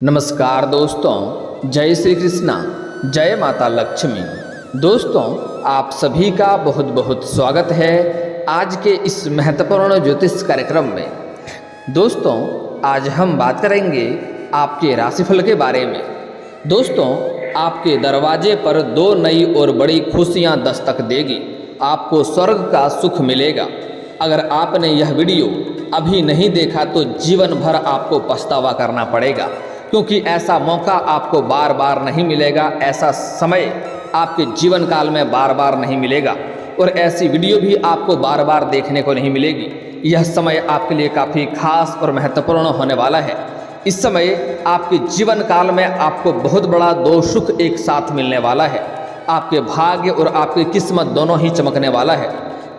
नमस्कार दोस्तों, जय श्री कृष्णा, जय माता लक्ष्मी। दोस्तों, आप सभी का बहुत बहुत स्वागत है आज के इस महत्वपूर्ण ज्योतिष कार्यक्रम में। दोस्तों, आज हम बात करेंगे आपके राशिफल के बारे में। दोस्तों, आपके दरवाजे पर दो नई और बड़ी खुशियां दस्तक देगी। आपको स्वर्ग का सुख मिलेगा। अगर आपने यह वीडियो अभी नहीं देखा तो जीवन भर आपको पछतावा करना पड़ेगा, क्योंकि ऐसा मौका आपको बार बार नहीं मिलेगा। ऐसा समय आपके जीवन काल में बार बार नहीं मिलेगा और ऐसी वीडियो भी आपको बार बार देखने को नहीं मिलेगी। यह समय आपके लिए काफ़ी खास और महत्वपूर्ण होने वाला है। इस समय आपके जीवन काल में आपको बहुत बड़ा दो सुख एक साथ मिलने वाला है। आपके भाग्य और आपकी किस्मत दोनों ही चमकने वाला है।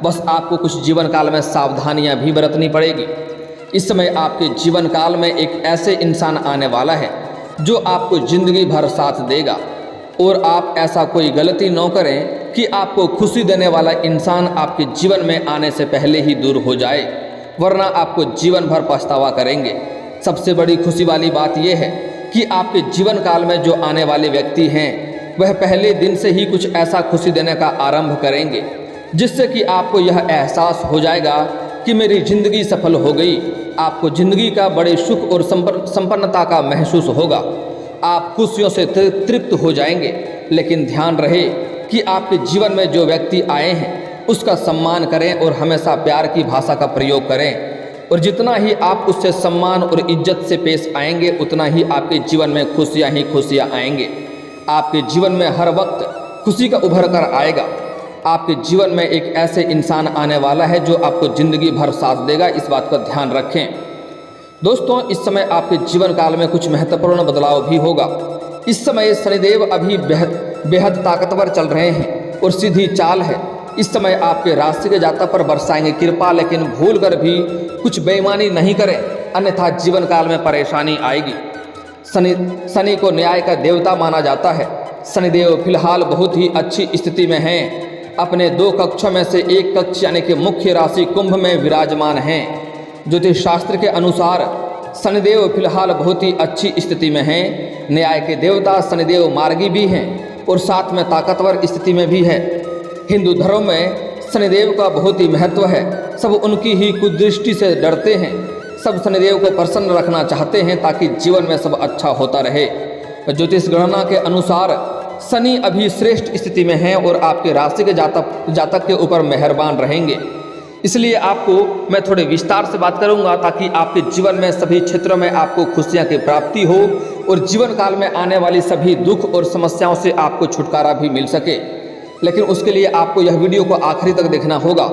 बस आपको कुछ जीवन काल में सावधानियां भी बरतनी पड़ेगी। इस समय आपके जीवन काल में एक ऐसे इंसान आने वाला है जो आपको जिंदगी भर साथ देगा, और आप ऐसा कोई गलती न करें कि आपको खुशी देने वाला इंसान आपके जीवन में आने से पहले ही दूर हो जाए, वरना आपको जीवन भर पछतावा करेंगे। सबसे बड़ी खुशी वाली बात यह है कि आपके जीवन काल में जो आने वाले व्यक्ति हैं वह पहले दिन से ही कुछ ऐसा खुशी देने का आरंभ करेंगे, जिससे कि आपको यह एहसास हो जाएगा कि मेरी जिंदगी सफल हो गई। आपको जिंदगी का बड़े सुख और संपन्नता का महसूस होगा। आप खुशियों से तृप्त हो जाएंगे। लेकिन ध्यान रहे कि आपके जीवन में जो व्यक्ति आए हैं उसका सम्मान करें और हमेशा प्यार की भाषा का प्रयोग करें। और जितना ही आप उससे सम्मान और इज्जत से पेश आएंगे, उतना ही आपके जीवन में खुशियाँ ही खुशियाँ आएंगे। आपके जीवन में हर वक्त खुशी का उभर कर आएगा। आपके जीवन में एक ऐसे इंसान आने वाला है जो आपको ज़िंदगी भर साथ देगा। इस बात का ध्यान रखें। दोस्तों, इस समय आपके जीवन काल में कुछ महत्वपूर्ण बदलाव भी होगा। इस समय शनिदेव अभी बेहद ताकतवर चल रहे हैं और सीधी चाल है। इस समय आपके राशि के जातक पर बरसाएंगे कृपा, लेकिन भूल कर भी कुछ बेईमानी नहीं करें, अन्यथा जीवन काल में परेशानी आएगी। शनि को न्याय का देवता माना जाता है। शनिदेव फिलहाल बहुत ही अच्छी स्थिति में हैं। अपने दो कक्षों में से एक कक्ष यानी कि मुख्य राशि कुंभ में विराजमान हैं। ज्योतिष शास्त्र के अनुसार शनिदेव फिलहाल बहुत ही अच्छी स्थिति में हैं। न्याय के देवता शनिदेव मार्गी भी हैं और साथ में ताकतवर स्थिति में भी है। हिंदू धर्म में शनिदेव का बहुत ही महत्व है। सब उनकी ही कुदृष्टि से डरते हैं। सब शनिदेव को प्रसन्न रखना चाहते हैं ताकि जीवन में सब अच्छा होता रहे। ज्योतिष गणना के अनुसार शनि अभी श्रेष्ठ स्थिति में हैं और आपके राशि के जातक के ऊपर मेहरबान रहेंगे। इसलिए आपको मैं थोड़े विस्तार से बात करूंगा ताकि आपके जीवन में सभी क्षेत्रों में आपको खुशियां की प्राप्ति हो और जीवन काल में आने वाली सभी दुख और समस्याओं से आपको छुटकारा भी मिल सके। लेकिन उसके लिए आपको यह वीडियो को आखिरी तक देखना होगा।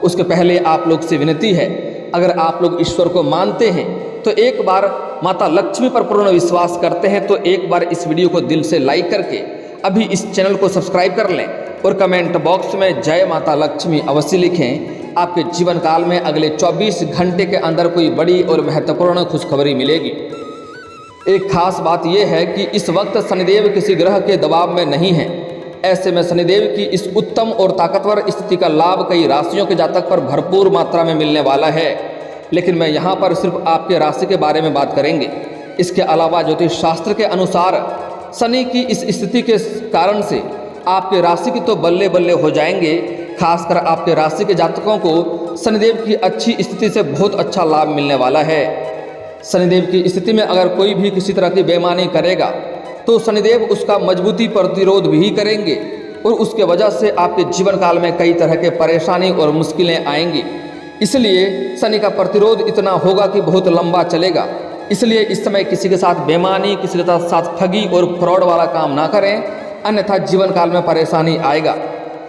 उसके पहले आप लोग से विनती है, अगर आप लोग ईश्वर को मानते हैं तो एक बार माता लक्ष्मी पर पूर्ण विश्वास करते हैं तो एक बार इस वीडियो को दिल से लाइक करके अभी इस चैनल को सब्सक्राइब कर लें और कमेंट बॉक्स में जय माता लक्ष्मी अवश्य लिखें। आपके जीवन काल में अगले 24 घंटे के अंदर कोई बड़ी और महत्वपूर्ण खुशखबरी मिलेगी। एक खास बात यह है कि इस वक्त शनिदेव किसी ग्रह के दबाव में नहीं है। ऐसे में शनिदेव की इस उत्तम और ताकतवर स्थिति का लाभ कई राशियों के जातक पर भरपूर मात्रा में मिलने वाला है। लेकिन मैं यहाँ पर सिर्फ आपके राशि के बारे में बात करेंगे। इसके अलावा ज्योतिष शास्त्र के अनुसार शनि की इस स्थिति के कारण से आपके राशि की तो बल्ले बल्ले हो जाएंगे। खासकर आपके राशि के जातकों को शनिदेव की अच्छी स्थिति से बहुत अच्छा लाभ मिलने वाला है। शनिदेव की स्थिति में अगर कोई भी किसी तरह की बेईमानी करेगा तो शनिदेव उसका मजबूती प्रतिरोध भी करेंगे और उसके वजह से आपके जीवन काल में कई तरह के परेशानी और मुश्किलें आएंगी। इसलिए शनि का प्रतिरोध इतना होगा कि बहुत लंबा चलेगा। इसलिए इस समय किसी के साथ बेईमानी, किसी के साथ ठगी और फ्रॉड वाला काम ना करें, अन्यथा जीवन काल में परेशानी आएगा।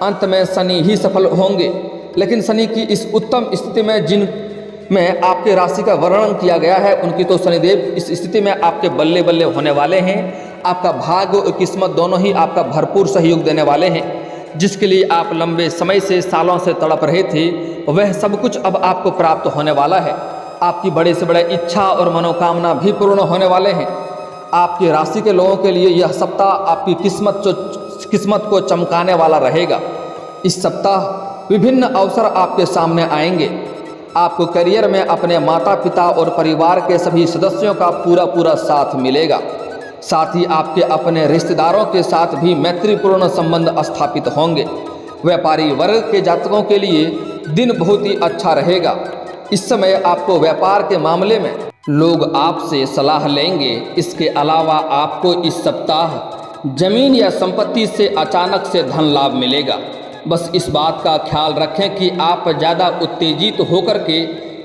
अंत में शनि ही सफल होंगे। लेकिन शनि की इस उत्तम स्थिति में जिन में आपके राशि का वर्णन किया गया है उनकी तो शनिदेव इस स्थिति में आपके बल्ले बल्ले होने वाले हैं। आपका भाग्य और किस्मत दोनों ही आपका भरपूर सहयोग देने वाले हैं। जिसके लिए आप लंबे समय से सालों से तड़प रहे थे वह सब कुछ अब आपको प्राप्त होने वाला है। आपकी बड़े से बड़े इच्छा और मनोकामना भी पूर्ण होने वाले हैं। आपकी राशि के लोगों के लिए यह सप्ताह आपकी किस्मत को चमकाने वाला रहेगा। इस सप्ताह विभिन्न अवसर आपके सामने आएंगे। आपको करियर में अपने माता पिता और परिवार के सभी सदस्यों का पूरा साथ मिलेगा। साथ ही आपके अपने रिश्तेदारों के साथ भी मैत्रीपूर्ण संबंध स्थापित होंगे। व्यापारी वर्ग के जातकों के लिए दिन बहुत ही अच्छा रहेगा। इस समय आपको व्यापार के मामले में लोग आपसे सलाह लेंगे। इसके अलावा आपको इस सप्ताह जमीन या संपत्ति से अचानक से धन लाभ मिलेगा। बस इस बात का ख्याल रखें कि आप ज़्यादा उत्तेजित होकर के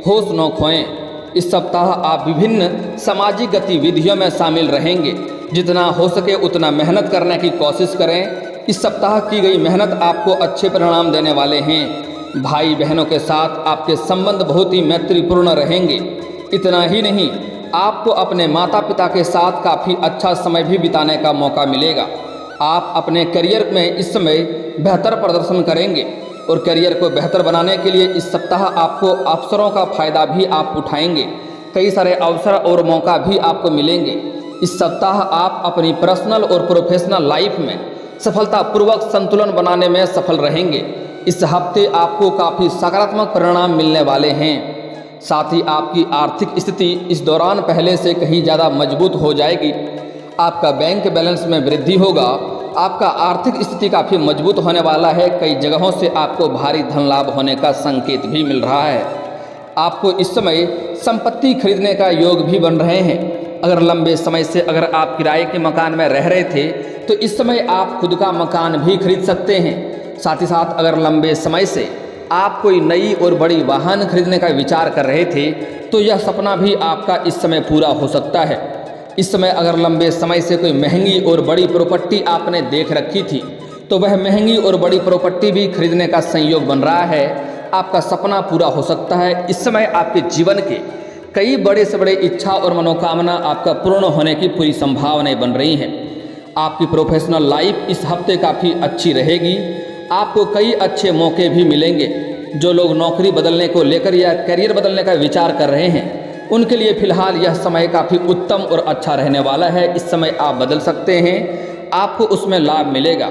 होश न खोएं। इस सप्ताह आप विभिन्न सामाजिक गतिविधियों में शामिल रहेंगे। जितना हो सके उतना मेहनत करने की कोशिश करें। इस सप्ताह की गई मेहनत आपको अच्छे परिणाम देने वाले हैं। भाई बहनों के साथ आपके संबंध बहुत ही मैत्रीपूर्ण रहेंगे। इतना ही नहीं, आपको अपने माता पिता के साथ काफ़ी अच्छा समय भी बिताने का मौका मिलेगा। आप अपने करियर में इस समय बेहतर प्रदर्शन करेंगे और करियर को बेहतर बनाने के लिए इस सप्ताह आपको अवसरों का फायदा भी आप उठाएंगे। कई सारे अवसर और मौका भी आपको मिलेंगे। इस सप्ताह आप अपनी पर्सनल और प्रोफेशनल लाइफ में सफलतापूर्वक संतुलन बनाने में सफल रहेंगे। इस हफ्ते आपको काफ़ी सकारात्मक परिणाम मिलने वाले हैं। साथ ही आपकी आर्थिक स्थिति इस दौरान पहले से कहीं ज़्यादा मजबूत हो जाएगी। आपका बैंक बैलेंस में वृद्धि होगा। आपका आर्थिक स्थिति काफ़ी मजबूत होने वाला है। कई जगहों से आपको भारी धन लाभ होने का संकेत भी मिल रहा है। आपको इस समय संपत्ति खरीदने का योग भी बन रहे हैं। अगर लंबे समय से आप किराए के मकान में रह रहे थे तो इस समय आप खुद का मकान भी खरीद सकते हैं। साथ ही साथ अगर लंबे समय से आप कोई नई और बड़ी वाहन खरीदने का विचार कर रहे थे तो यह सपना भी आपका इस समय पूरा हो सकता है। इस समय अगर लंबे समय से कोई महंगी और बड़ी प्रॉपर्टी आपने देख रखी थी तो वह महंगी और बड़ी प्रॉपर्टी भी खरीदने का संयोग बन रहा है। आपका सपना पूरा हो सकता है। इस समय आपके जीवन के कई बड़े से बड़े इच्छा और मनोकामना आपका पूर्ण होने की पूरी संभावनाएं बन रही हैं। आपकी प्रोफेशनल लाइफ इस हफ्ते काफ़ी अच्छी रहेगी। आपको कई अच्छे मौके भी मिलेंगे। जो लोग नौकरी बदलने को लेकर या करियर बदलने का विचार कर रहे हैं उनके लिए फ़िलहाल यह समय काफ़ी उत्तम और अच्छा रहने वाला है। इस समय आप बदल सकते हैं, आपको उसमें लाभ मिलेगा।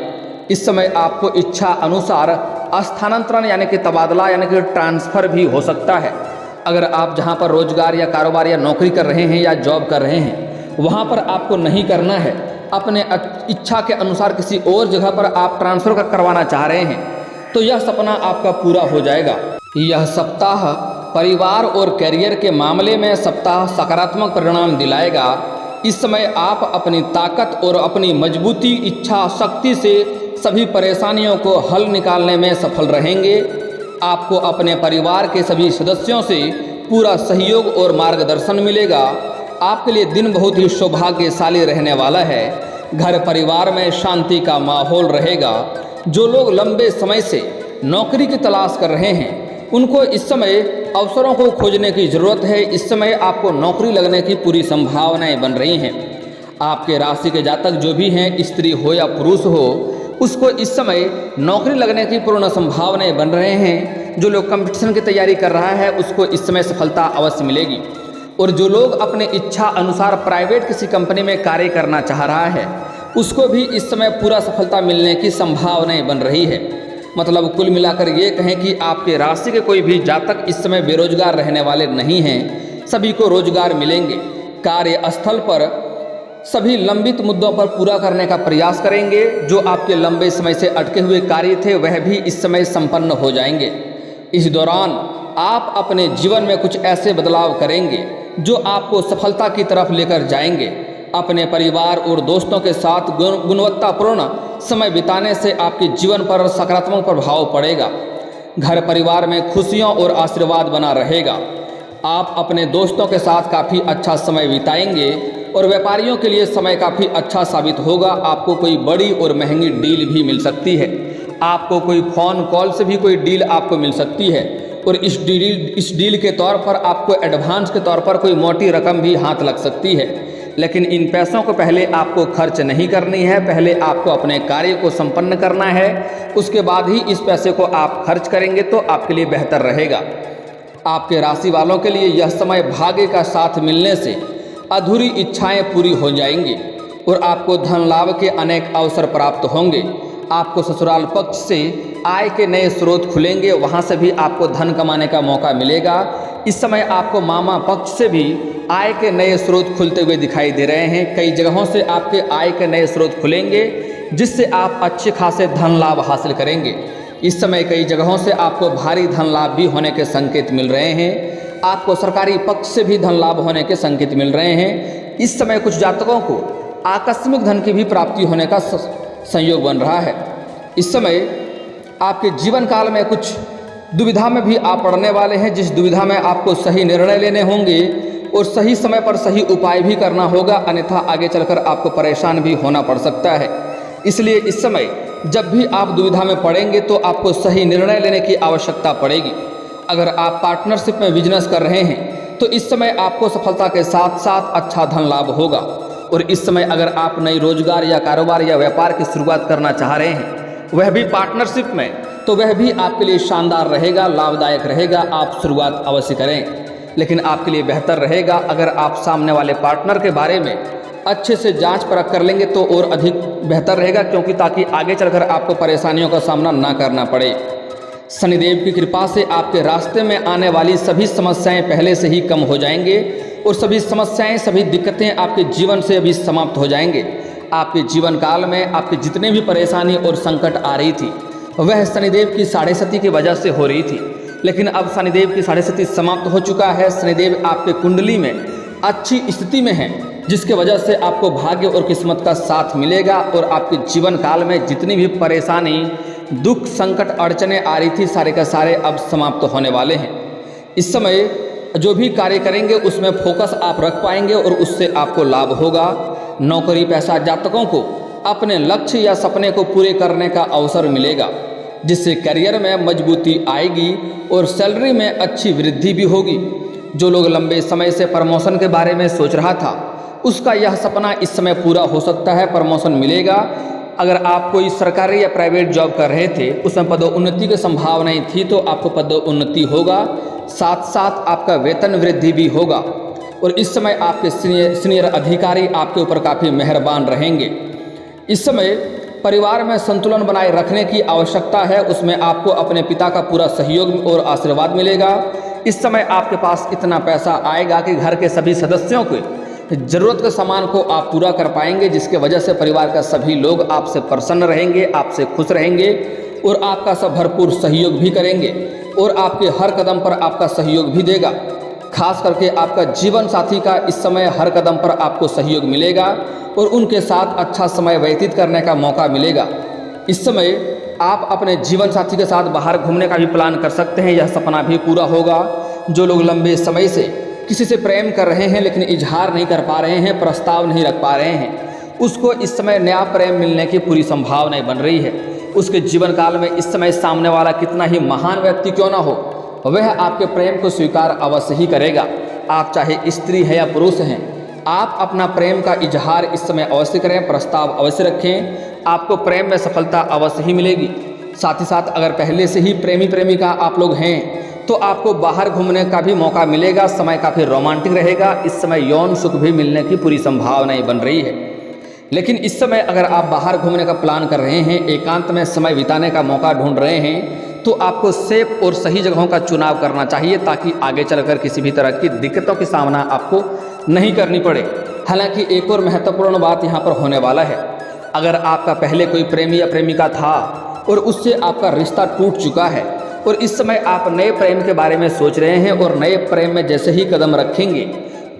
इस समय आपको इच्छा अनुसार स्थानांतरण यानी कि तबादला यानी कि ट्रांसफ़र भी हो सकता है। अगर आप जहां पर रोजगार या कारोबार या नौकरी कर रहे हैं या जॉब कर रहे हैं वहां पर आपको नहीं करना है, अपने इच्छा के अनुसार किसी और जगह पर आप ट्रांसफ़र करवाना चाह रहे हैं तो यह सपना आपका पूरा हो जाएगा। यह सप्ताह परिवार और करियर के मामले में सप्ताह सकारात्मक परिणाम दिलाएगा। इस समय आप अपनी ताकत और अपनी मजबूती इच्छा शक्ति से सभी परेशानियों को हल निकालने में सफल रहेंगे। आपको अपने परिवार के सभी सदस्यों से पूरा सहयोग और मार्गदर्शन मिलेगा। आपके लिए दिन बहुत ही सौभाग्यशाली रहने वाला है। घर परिवार में शांति का माहौल रहेगा। जो लोग लंबे समय से नौकरी की तलाश कर रहे हैं उनको इस समय अवसरों को खोजने की ज़रूरत है। इस समय आपको नौकरी लगने की पूरी संभावनाएं बन रही हैं। आपके राशि के जातक जो भी हैं, स्त्री हो या पुरुष हो, उसको इस समय नौकरी लगने की पूर्ण संभावनाएं बन रहे हैं। जो लोग कंपटीशन की तैयारी कर रहा है उसको इस समय सफलता अवश्य मिलेगी। और जो लोग अपने इच्छा अनुसार प्राइवेट किसी कंपनी में कार्य करना चाह रहा है उसको भी इस समय पूरा सफलता मिलने की संभावनाएं बन रही है। मतलब कुल मिलाकर ये कहें कि आपके राशि के कोई भी जातक इस समय बेरोजगार रहने वाले नहीं हैं। सभी को रोजगार मिलेंगे। कार्यस्थल पर सभी लंबित मुद्दों पर पूरा करने का प्रयास करेंगे। जो आपके लंबे समय से अटके हुए कार्य थे वह भी इस समय संपन्न हो जाएंगे। इस दौरान आप अपने जीवन में कुछ ऐसे बदलाव करेंगे जो आपको सफलता की तरफ लेकर जाएंगे। अपने परिवार और दोस्तों के साथ गुणवत्तापूर्ण समय बिताने से आपके जीवन पर सकारात्मक प्रभाव पड़ेगा। घर परिवार में खुशियों और आशीर्वाद बना रहेगा। आप अपने दोस्तों के साथ काफ़ी अच्छा समय बिताएंगे और व्यापारियों के लिए समय काफ़ी अच्छा साबित होगा। आपको कोई बड़ी और महंगी डील भी मिल सकती है। आपको कोई फ़ोन कॉल से भी कोई डील आपको मिल सकती है और इस डील के तौर पर आपको एडवांस के तौर पर कोई मोटी रकम भी हाथ लग सकती है। लेकिन इन पैसों को पहले आपको खर्च नहीं करनी है। पहले आपको अपने कार्य को संपन्न करना है, उसके बाद ही इस पैसे को आप खर्च करेंगे तो आपके लिए बेहतर रहेगा। आपके राशि वालों के लिए यह समय भाग्य का साथ मिलने से अधूरी इच्छाएं पूरी हो जाएंगी और आपको धन लाभ के अनेक अवसर प्राप्त होंगे। आपको ससुराल पक्ष से आय के नए स्रोत खुलेंगे, वहाँ से भी आपको धन कमाने का मौका मिलेगा। इस समय आपको मामा पक्ष से भी आय के नए स्रोत खुलते हुए दिखाई दे रहे हैं। कई जगहों से आपके आय के नए स्रोत खुलेंगे, जिससे आप अच्छे खासे धन लाभ हासिल करेंगे। इस समय कई जगहों से आपको भारी धन लाभ भी होने के संकेत मिल रहे हैं। आपको सरकारी पक्ष से भी धन लाभ होने के संकेत मिल रहे हैं। इस समय कुछ जातकों को आकस्मिक धन की भी प्राप्ति होने का संयोग बन रहा है। इस समय आपके जीवन काल में कुछ दुविधा में भी आप पड़ने वाले हैं, जिस दुविधा में आपको सही निर्णय लेने होंगे और सही समय पर सही उपाय भी करना होगा, अन्यथा आगे चलकर आपको परेशान भी होना पड़ सकता है। इसलिए इस समय जब भी आप दुविधा में पड़ेंगे तो आपको सही निर्णय लेने की आवश्यकता पड़ेगी। अगर आप पार्टनरशिप में बिजनेस कर रहे हैं तो इस समय आपको सफलता के साथ साथ अच्छा धन लाभ होगा। और इस समय अगर आप नई रोजगार या कारोबार या व्यापार की शुरुआत करना चाह रहे हैं, वह भी पार्टनरशिप में, तो वह भी आपके लिए शानदार रहेगा, लाभदायक रहेगा। आप शुरुआत अवश्य करें, लेकिन आपके लिए बेहतर रहेगा अगर आप सामने वाले पार्टनर के बारे में अच्छे से जांच परख कर लेंगे तो और अधिक बेहतर रहेगा, क्योंकि ताकि आगे चलकर आपको परेशानियों का सामना ना करना पड़े। शनिदेव की कृपा से आपके रास्ते में आने वाली सभी समस्याएं पहले से ही कम हो जाएंगे और सभी समस्याएं, सभी दिक्कतें आपके जीवन से अभी समाप्त हो जाएंगे। आपके जीवन काल में आपके जितने भी परेशानी और संकट आ रही थी, वह शनिदेव की साढ़े सती की वजह से हो रही थी, लेकिन अब शनिदेव की साढ़े सती समाप्त हो चुका है। शनिदेव आपके कुंडली में अच्छी स्थिति में है, जिसके वजह से आपको भाग्य और किस्मत का साथ मिलेगा और आपके जीवन काल में जितनी भी परेशानी, दुख, संकट, अड़चने आ रही थी, सारे का सारे अब समाप्त होने वाले हैं। इस समय जो भी कार्य करेंगे उसमें फोकस आप रख पाएंगे और उससे आपको लाभ होगा। नौकरी पेशा जातकों को अपने लक्ष्य या सपने को पूरे करने का अवसर मिलेगा, जिससे करियर में मजबूती आएगी और सैलरी में अच्छी वृद्धि भी होगी। जो लोग लंबे समय से प्रमोशन के बारे में सोच रहा था, उसका यह सपना इस समय पूरा हो सकता है, प्रमोशन मिलेगा। अगर आप कोई सरकारी या प्राइवेट जॉब कर रहे थे, उसमें पदोन्नति की संभावनाएं थी, तो आपको पदोन्नति होगा, साथ साथ आपका वेतन वृद्धि भी होगा। और इस समय आपके सीनियर अधिकारी आपके ऊपर काफ़ी मेहरबान रहेंगे। इस समय परिवार में संतुलन बनाए रखने की आवश्यकता है, उसमें आपको अपने पिता का पूरा सहयोग और आशीर्वाद मिलेगा। इस समय आपके पास इतना पैसा आएगा कि घर के सभी सदस्यों को ज़रूरत के सामान को आप पूरा कर पाएंगे, जिसके वजह से परिवार का सभी लोग आपसे प्रसन्न रहेंगे, आपसे खुश रहेंगे और आपका सब भरपूर सहयोग भी करेंगे और आपके हर कदम पर आपका सहयोग भी देगा। खास करके आपका जीवन साथी का इस समय हर कदम पर आपको सहयोग मिलेगा और उनके साथ अच्छा समय व्यतीत करने का मौका मिलेगा। इस समय आप अपने जीवन साथी के साथ बाहर घूमने का भी प्लान कर सकते हैं, यह सपना भी पूरा होगा। जो लोग लंबे समय से किसी से प्रेम कर रहे हैं लेकिन इजहार नहीं कर पा रहे हैं, प्रस्ताव नहीं रख पा रहे हैं, उसको इस समय नया प्रेम मिलने की पूरी संभावनाएं बन रही है। उसके जीवन काल में इस समय सामने वाला कितना ही महान व्यक्ति क्यों ना हो, वह आपके प्रेम को स्वीकार अवश्य ही करेगा। आप चाहे स्त्री है या पुरुष हैं, आप अपना प्रेम का इजहार इस समय अवश्य करें, प्रस्ताव अवश्य रखें, आपको प्रेम में सफलता अवश्य ही मिलेगी। साथ ही साथ अगर पहले से ही प्रेमी प्रेमिका आप लोग हैं तो आपको बाहर घूमने का भी मौका मिलेगा, समय काफ़ी रोमांटिक रहेगा। इस समय यौन सुख भी मिलने की पूरी संभावनाएं बन रही है। लेकिन इस समय अगर आप बाहर घूमने का प्लान कर रहे हैं, एकांत में समय बिताने का मौका ढूंढ रहे हैं, तो आपको सेफ और सही जगहों का चुनाव करना चाहिए, ताकि आगे चलकर किसी भी तरह की दिक्कतों का सामना आपको नहीं करनी पड़े। हालांकि एक और महत्वपूर्ण बात यहाँ पर होने वाला है, अगर आपका पहले कोई प्रेमी या प्रेमिका था और उससे आपका रिश्ता टूट चुका है और इस समय आप नए प्रेम के बारे में सोच रहे हैं और नए प्रेम में जैसे ही कदम रखेंगे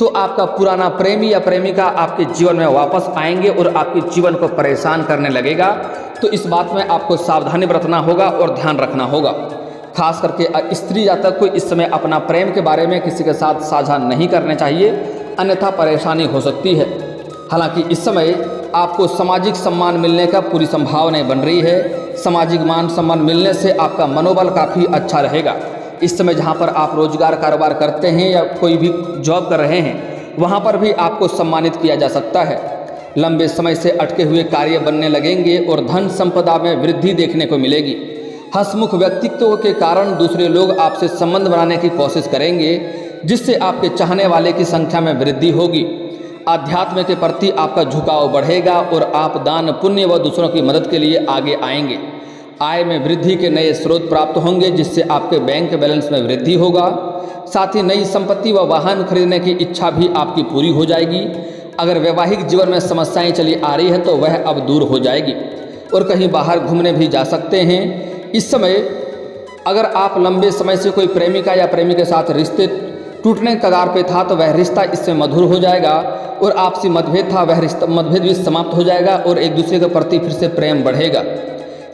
तो आपका पुराना प्रेमी या प्रेमिका आपके जीवन में वापस आएंगे और आपके जीवन को परेशान करने लगेगा। तो इस बात में आपको सावधानी बरतना होगा और ध्यान रखना होगा। खास करके स्त्री जातक को इस समय अपना प्रेम के बारे में किसी के साथ साझा नहीं करने चाहिए, अन्यथा परेशानी हो सकती है। हालांकि इस समय आपको सामाजिक सम्मान मिलने का पूरी संभावनाएं बन रही है। सामाजिक मान सम्मान मिलने से आपका मनोबल काफ़ी अच्छा रहेगा। इस समय जहां पर आप रोजगार कारोबार करते हैं या कोई भी जॉब कर रहे हैं, वहां पर भी आपको सम्मानित किया जा सकता है। लंबे समय से अटके हुए कार्य बनने लगेंगे और धन संपदा में वृद्धि देखने को मिलेगी। हंसमुख व्यक्तित्व के कारण दूसरे लोग आपसे संबंध बनाने की कोशिश करेंगे, जिससे आपके चाहने वाले की संख्या में वृद्धि होगी। आध्यात्म के प्रति आपका झुकाव बढ़ेगा और आप दान पुण्य व दूसरों की मदद के लिए आगे आएंगे। आय में वृद्धि के नए स्रोत प्राप्त होंगे, जिससे आपके बैंक बैलेंस में वृद्धि होगा। साथ ही नई संपत्ति व वाहन खरीदने की इच्छा भी आपकी पूरी हो जाएगी। अगर वैवाहिक जीवन में समस्याएं चली आ रही है तो वह अब दूर हो जाएगी और कहीं बाहर घूमने भी जा सकते हैं। इस समय अगर आप लंबे समय से कोई प्रेमिका या प्रेमी के साथ रिश्ते टूटने के कगार पे था तो वह रिश्ता इससे मधुर हो जाएगा और आपसी मतभेद था वह रिश्ता मतभेद भी समाप्त हो जाएगा और एक दूसरे के प्रति फिर से प्रेम बढ़ेगा।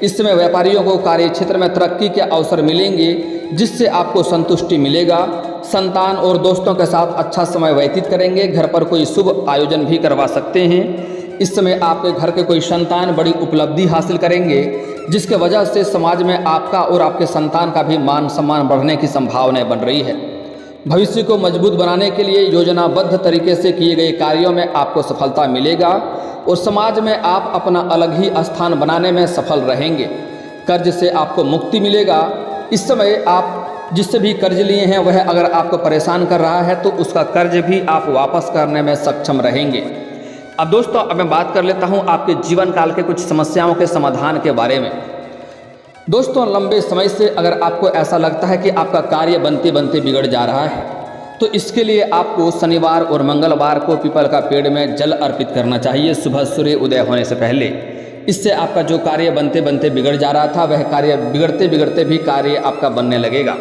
इस समय व्यापारियों को कार्य क्षेत्र में तरक्की के अवसर मिलेंगे, जिससे आपको संतुष्टि मिलेगा। संतान और दोस्तों के साथ अच्छा समय व्यतीत करेंगे। घर पर कोई शुभ आयोजन भी करवा सकते हैं। इस समय आपके घर के कोई संतान बड़ी उपलब्धि हासिल करेंगे, जिसके वजह से समाज में आपका और आपके संतान का भी मान सम्मान बढ़ने की संभावनाएं बन रही है। भविष्य को मजबूत बनाने के लिए योजनाबद्ध तरीके से किए गए कार्यों में आपको सफलता मिलेगा और समाज में आप अपना अलग ही स्थान बनाने में सफल रहेंगे। कर्ज से आपको मुक्ति मिलेगा। इस समय आप जिससे भी कर्ज लिए हैं वह अगर आपको परेशान कर रहा है तो उसका कर्ज भी आप वापस करने में सक्षम रहेंगे। अब दोस्तों, अब मैं बात कर लेता हूं आपके जीवन काल के कुछ समस्याओं के समाधान के बारे में। दोस्तों, लंबे समय से अगर आपको ऐसा लगता है कि आपका कार्य बनते बनते बिगड़ जा रहा है तो इसके लिए आपको शनिवार और मंगलवार को पीपल का पेड़ में जल अर्पित करना चाहिए सुबह सूर्य उदय होने से पहले। इससे आपका जो कार्य बनते बनते बिगड़ जा रहा था वह कार्य बिगड़ते बिगड़ते भी कार्य आपका बनने लगेगा।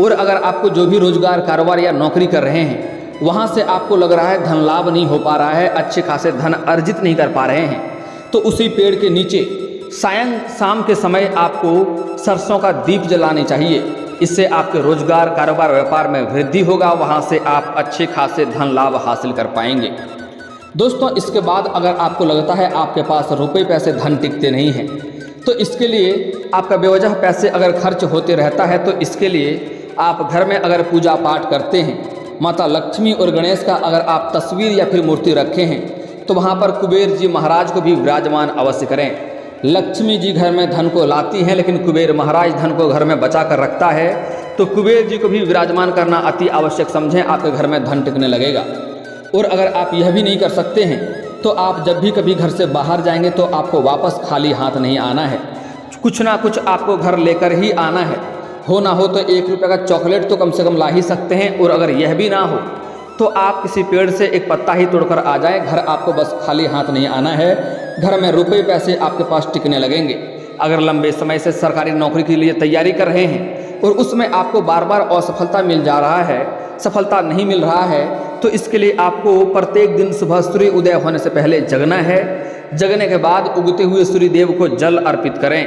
और अगर आपको जो भी रोजगार, कारोबार या नौकरी कर रहे हैं वहाँ से आपको लग रहा है धन लाभ नहीं हो पा रहा है, अच्छे खासे धन अर्जित नहीं कर पा रहे हैं, तो उसी पेड़ के नीचे शाम के समय आपको सरसों का दीप जलाने चाहिए। इससे आपके रोजगार, कारोबार, व्यापार में वृद्धि होगा। वहाँ से आप अच्छे खासे धन लाभ हासिल कर पाएंगे। दोस्तों, इसके बाद अगर आपको लगता है आपके पास रुपए पैसे धन टिकते नहीं हैं तो इसके लिए आपका बेवजह पैसे अगर खर्च होते रहता है तो इसके लिए आप घर में अगर पूजा पाठ करते हैं, माता लक्ष्मी और गणेश का अगर आप तस्वीर या फिर मूर्ति रखे हैं तो वहाँ पर कुबेर जी महाराज को भी विराजमान अवश्य करें। लक्ष्मी जी घर में धन को लाती हैं लेकिन कुबेर महाराज धन को घर में बचा कर रखता है, तो कुबेर जी को भी विराजमान करना अति आवश्यक समझें, आपके घर में धन टिकने लगेगा। और अगर आप यह भी नहीं कर सकते हैं तो आप जब भी कभी घर से बाहर जाएंगे तो आपको वापस खाली हाथ नहीं आना है, कुछ ना कुछ आपको घर लेकर ही आना है। हो ना हो तो 1 रुपये का चॉकलेट तो कम से कम ला ही सकते हैं। और अगर यह भी ना हो तो आप किसी पेड़ से एक पत्ता ही तोड़कर आ जाएं। घर आपको बस खाली हाथ नहीं आना है, घर में रुपए पैसे आपके पास टिकने लगेंगे। अगर लंबे समय से सरकारी नौकरी के लिए तैयारी कर रहे हैं और उसमें आपको बार बार असफलता मिल जा रहा है, सफलता नहीं मिल रहा है, तो इसके लिए आपको प्रत्येक दिन सुबह सूर्य उदय होने से पहले जगना है। जगने के बाद उगते हुए सूर्य देव को जल अर्पित करें,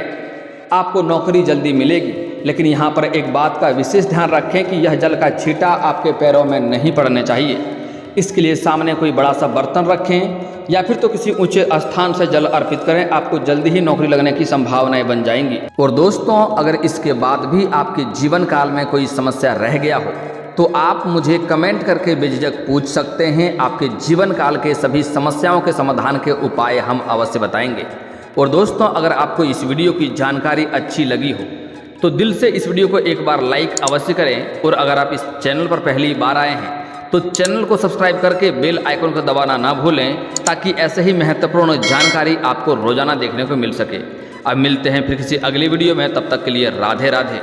आपको नौकरी जल्दी मिलेगी। लेकिन यहाँ पर एक बात का विशेष ध्यान रखें कि यह जल का छींटा आपके पैरों में नहीं पड़ने चाहिए। इसके लिए सामने कोई बड़ा सा बर्तन रखें या फिर तो किसी ऊंचे स्थान से जल अर्पित करें, आपको जल्दी ही नौकरी लगने की संभावनाएं बन जाएंगी। और दोस्तों, अगर इसके बाद भी आपके जीवन काल में कोई समस्या रह गया हो तो आप मुझे कमेंट करके बेझिझक पूछ सकते हैं। आपके जीवन काल के सभी समस्याओं के समाधान के उपाय हम अवश्य बताएंगे। और दोस्तों, अगर आपको इस वीडियो की जानकारी अच्छी लगी हो तो दिल से इस वीडियो को एक बार लाइक अवश्य करें। और अगर आप इस चैनल पर पहली बार आए हैं तो चैनल को सब्सक्राइब करके बेल आइकन को दबाना ना भूलें, ताकि ऐसे ही महत्वपूर्ण जानकारी आपको रोजाना देखने को मिल सके। अब मिलते हैं फिर किसी अगली वीडियो में, तब तक के लिए राधे राधे।